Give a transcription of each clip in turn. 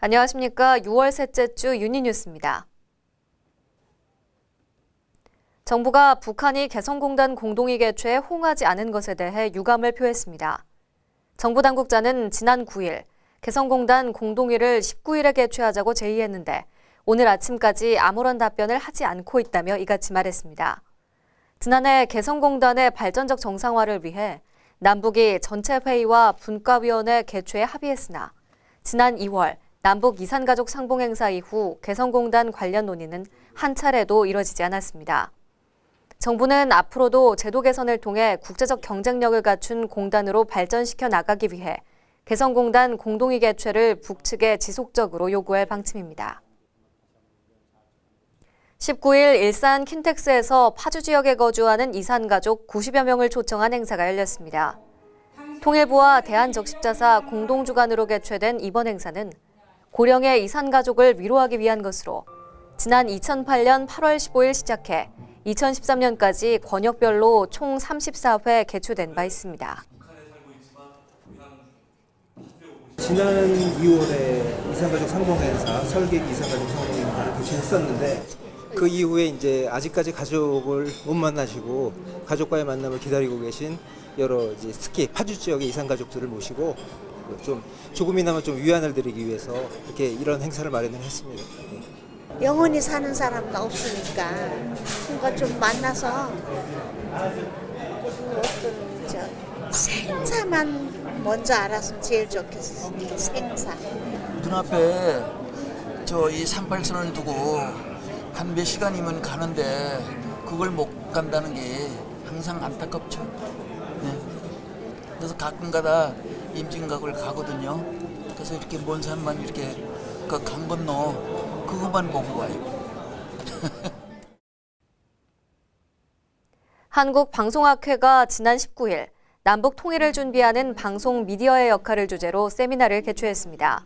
안녕하십니까. 6월 셋째 주 유니뉴스입니다. 정부가 북한이 개성공단 공동위 개최에 호응하지 않은 것에 대해 유감을 표했습니다. 정부 당국자는 지난 9일 개성공단 공동위를 19일에 개최하자고 제의했는데 오늘 아침까지 아무런 답변을 하지 않고 있다며 이같이 말했습니다. 지난해 개성공단의 발전적 정상화를 위해 남북이 전체 회의와 분과위원회 개최에 합의했으나 지난 2월 남북 이산가족 상봉 행사 이후 개성공단 관련 논의는 한 차례도 이뤄지지 않았습니다. 정부는 앞으로도 제도 개선을 통해 국제적 경쟁력을 갖춘 공단으로 발전시켜 나가기 위해 개성공단 공동위 개최를 북측에 지속적으로 요구할 방침입니다. 19일 일산 킨텍스에서 파주 지역에 거주하는 이산가족 90여 명을 초청한 행사가 열렸습니다. 통일부와 대한적십자사 공동주관으로 개최된 이번 행사는 고령의 이산가족을 위로하기 위한 것으로 지난 2008년 8월 15일 시작해 2013년까지 권역별로 총 34회 개최된 바 있습니다. 지난 2월에 이산가족 상봉행사, 설계기 이산가족 상봉행사를 개최했었는데 그 이후에 이제 아직까지 가족을 못 만나시고 가족과의 만남을 기다리고 계신 여러 이제 특히 파주 지역의 이산가족들을 모시고 좀 조금이나마 좀 위안을 드리기 위해서 이렇게 이런 행사를 마련을 했습니다. 영원히 사는 사람도 없으니까 그러니까 좀 만나서 어떤 생사만 먼저 알았으면 제일 좋겠어. 생사. 눈앞에 이 38선을 두고 한 몇 시간이면 가는데 그걸 못 간다는 게 항상 안타깝죠. 네. 그래서 가끔가다 임진각을 가거든요. 그래서 이렇게 먼 산만 이렇게 그 강 건너 그것만 보고 와요. 한국방송학회가 지난 19일 남북 통일을 준비하는 방송 미디어의 역할을 주제로 세미나를 개최했습니다.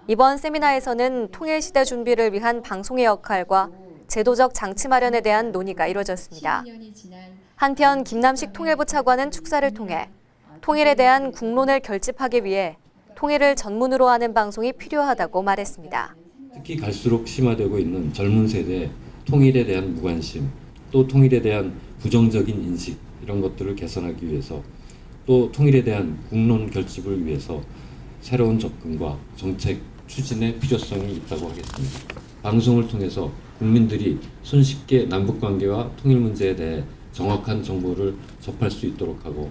이번 세미나에서는 통일시대 준비를 위한 방송의 역할과 제도적 장치 마련에 대한 논의가 이뤄졌습니다. 한편 김남식 통일부 차관은 축사를 통해 통일에 대한 국론을 결집하기 위해 통일을 전문으로 하는 방송이 필요하다고 말했습니다. 특히 갈수록 심화되고 있는 젊은 세대의 통일에 대한 무관심, 또 통일에 대한 부정적인 인식 이런 것들을 개선하기 위해서 또 통일에 대한 국론 결집을 위해서 새로운 접근과 정책 추진의 필요성이 있다고 하겠습니다. 방송을 통해서 국민들이 손쉽게 남북관계와 통일 문제에 대해 정확한 정보를 접할 수 있도록 하고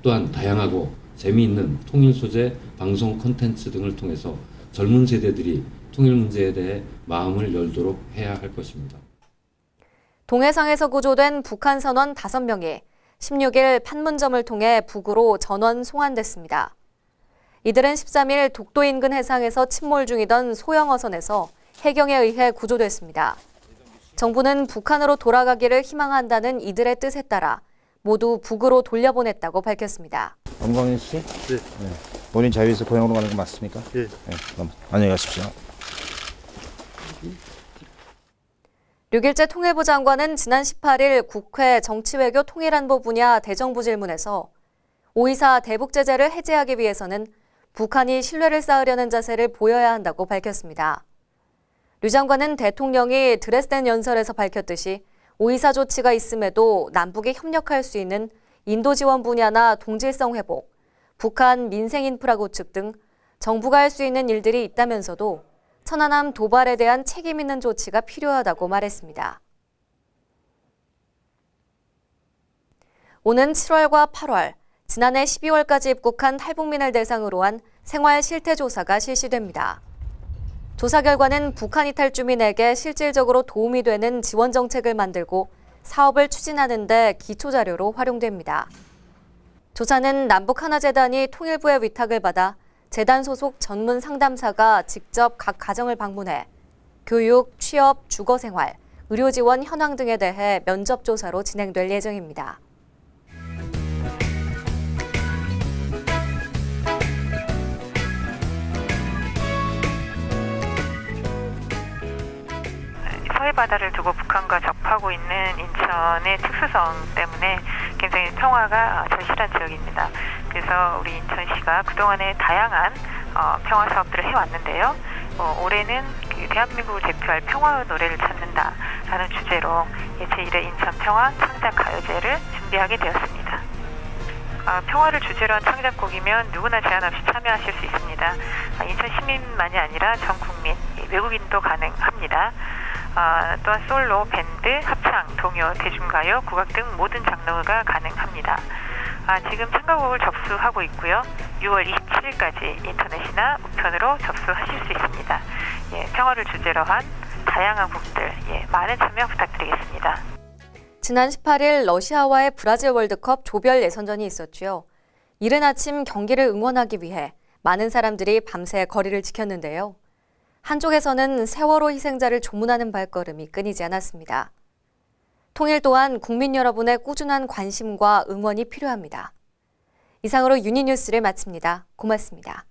또한 다양하고 재미있는 통일 소재 방송 콘텐츠 등을 통해서 젊은 세대들이 통일 문제에 대해 마음을 열도록 해야 할 것입니다. 동해상에서 구조된 북한 선원 5명이 16일 판문점을 통해 북으로 전원 송환됐습니다. 이들은 13일 독도 인근 해상에서 침몰 중이던 소형 어선에서 해경에 의해 구조됐습니다. 정부는 북한으로 돌아가기를 희망한다는 이들의 뜻에 따라 모두 북으로 돌려보냈다고 밝혔습니다. 엄광인 씨? 네. 본인 자유에서 고향으로 가는 거 맞습니까? 네. 그럼 안녕히 가십시오. 6일째 통일부 장관은 지난 18일 국회 정치외교 통일안보 분야 대정부 질문에서 5.24 대북제재를 해제하기 위해서는 북한이 신뢰를 쌓으려는 자세를 보여야 한다고 밝혔습니다. 류 장관은 대통령이 드레스덴 연설에서 밝혔듯이 5.24 조치가 있음에도 남북이 협력할 수 있는 인도 지원 분야나 동질성 회복, 북한 민생 인프라 구축 등 정부가 할 수 있는 일들이 있다면서도 천안함 도발에 대한 책임 있는 조치가 필요하다고 말했습니다. 오는 7월과 8월, 지난해 12월까지 입국한 탈북민을 대상으로 한 생활 실태 조사가 실시됩니다. 조사 결과는 북한 이탈 주민에게 실질적으로 도움이 되는 지원 정책을 만들고 사업을 추진하는 데 기초 자료로 활용됩니다. 조사는 남북하나재단이 통일부의 위탁을 받아 재단 소속 전문 상담사가 직접 각 가정을 방문해 교육, 취업, 주거생활, 의료지원 현황 등에 대해 면접 조사로 진행될 예정입니다. 서해바다를 두고 북한과 접하고 있는 인천의 특수성 때문에 굉장히 평화가 절실한 지역입니다. 그래서 우리 인천시가 그동안에 다양한 평화 사업들을 해왔는데요. 올해는 그 대한민국을 대표할 평화의 노래를 찾는다라는 주제로 제1회 인천 평화 창작 가요제를 준비하게 되었습니다. 평화를 주제로 한 창작곡이면 누구나 제한 없이 참여하실 수 있습니다. 인천 시민만이 아니라 전 국민, 외국인도 가능합니다. 또한 솔로, 밴드, 합창, 동요, 대중가요, 국악 등 모든 장르가 가능합니다. 지금 참가곡을 접수하고 있고요. 6월 27일까지 인터넷이나 우편으로 접수하실 수 있습니다. 평화를 주제로 한 다양한 곡들, 많은 참여 부탁드리겠습니다. 지난 18일 러시아와의 브라질 월드컵 조별 예선전이 있었죠. 이른 아침 경기를 응원하기 위해 많은 사람들이 밤새 거리를 지켰는데요. 한쪽에서는 세월호 희생자를 조문하는 발걸음이 끊이지 않았습니다. 통일 또한 국민 여러분의 꾸준한 관심과 응원이 필요합니다. 이상으로 유니뉴스를 마칩니다. 고맙습니다.